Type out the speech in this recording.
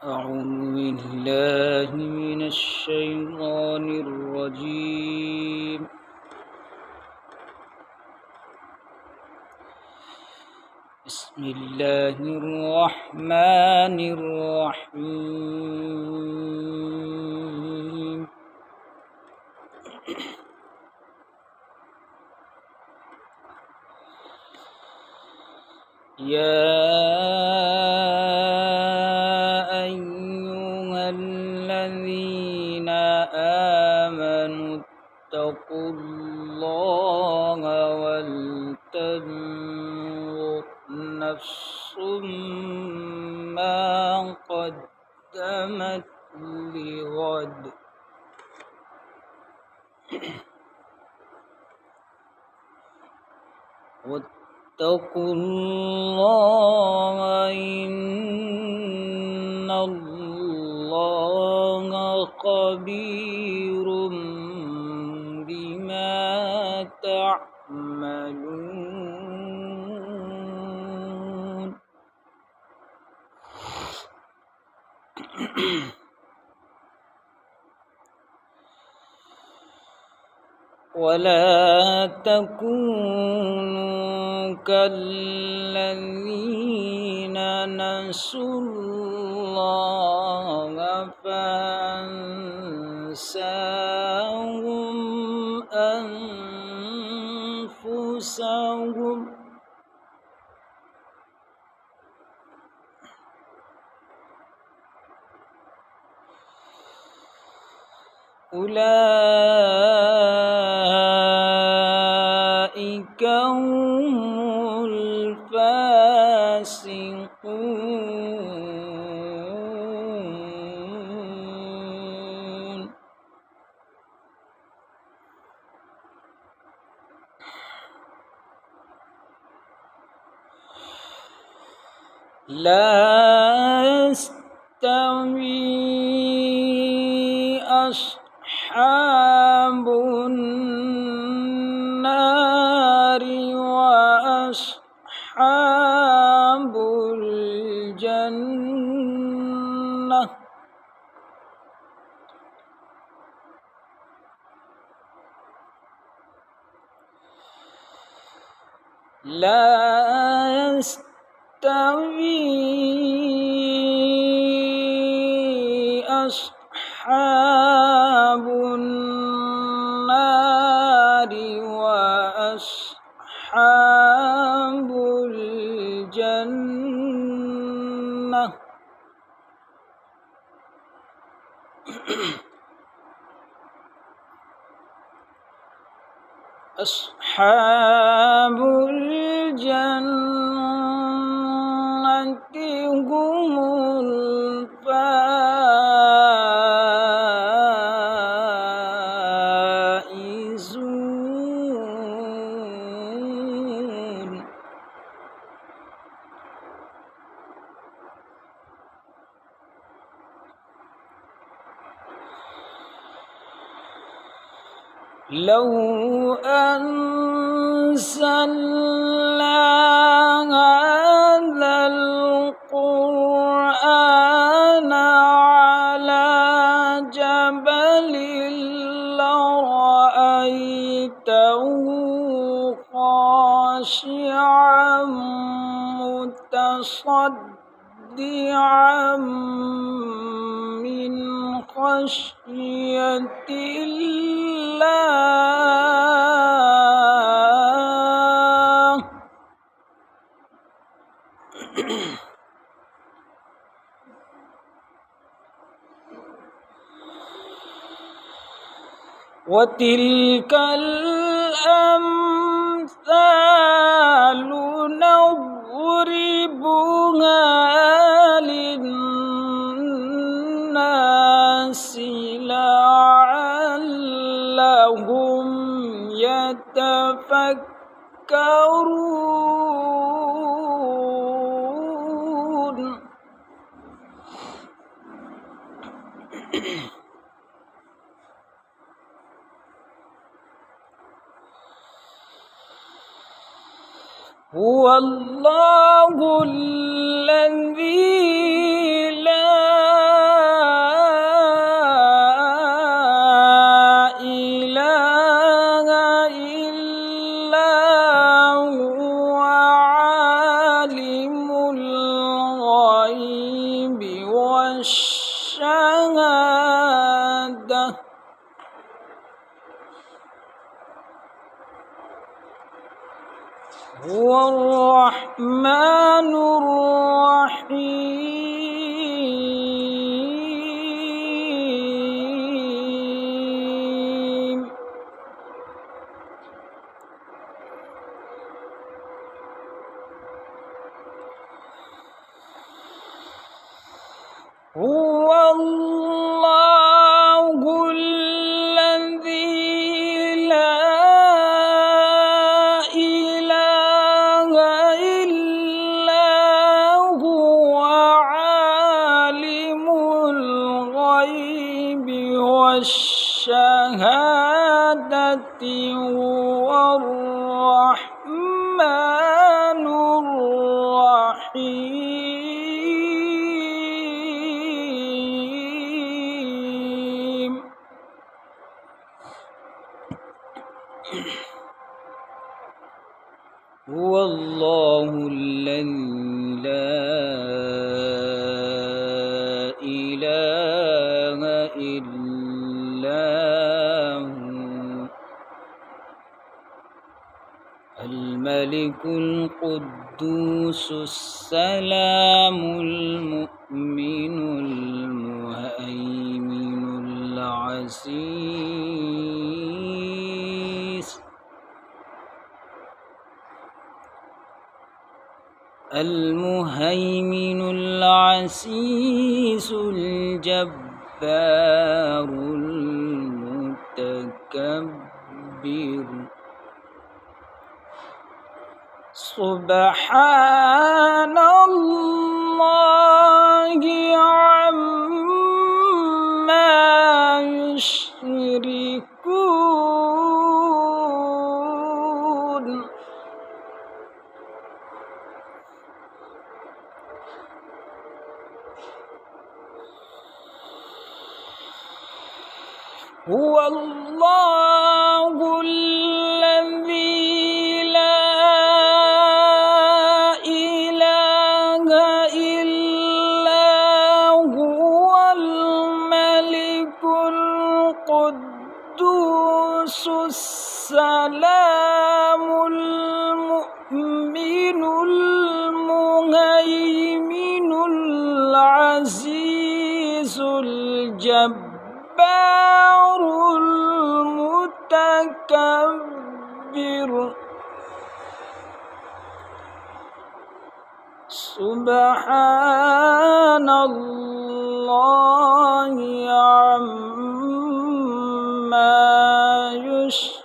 أعوذ بالله من الشيطان الرجيم. بسم الله الرحمن الرحيم. يا أيها الذين آمنوا اتقوا الله ولتنظر نفس ما قدمت لغد واتقوا الله إن الله خبير بما تعملون. ولا تكونوا كالذين نسوا الله فأنساهم أنفسهم أولئك هم الفاسقون. لا يستوي أصحاب النار وأصحاب الجنة لا يستوي أصحاب النار وأصحاب الجنة أصحاب الجنة هم الفائزون. لو أنزلنا هذا القرآن على جبل لرأيته خاشعا متصدعا من خشية الله. وتلك الأمثال نضربها للناس لعلهم يتفكرون. هو الله الذي لا هو الرحمن الرحيم. هو الله الذي لا إله إلا هو عالم الغيب والشهادة هو الرحمن الرحيم. هو الله الذي لا إله إلا هو الملك القدوس السلام المؤمن المهيمن العزيز المهيمن العزيز الجبار المتكبر. سبحان الله عما يشركون. هو الله الذي لا إله إلا هو الملك القدوس السلام المؤمن المهيمن العزيز الجبار المتكبر. سبحان الله عما يشركون.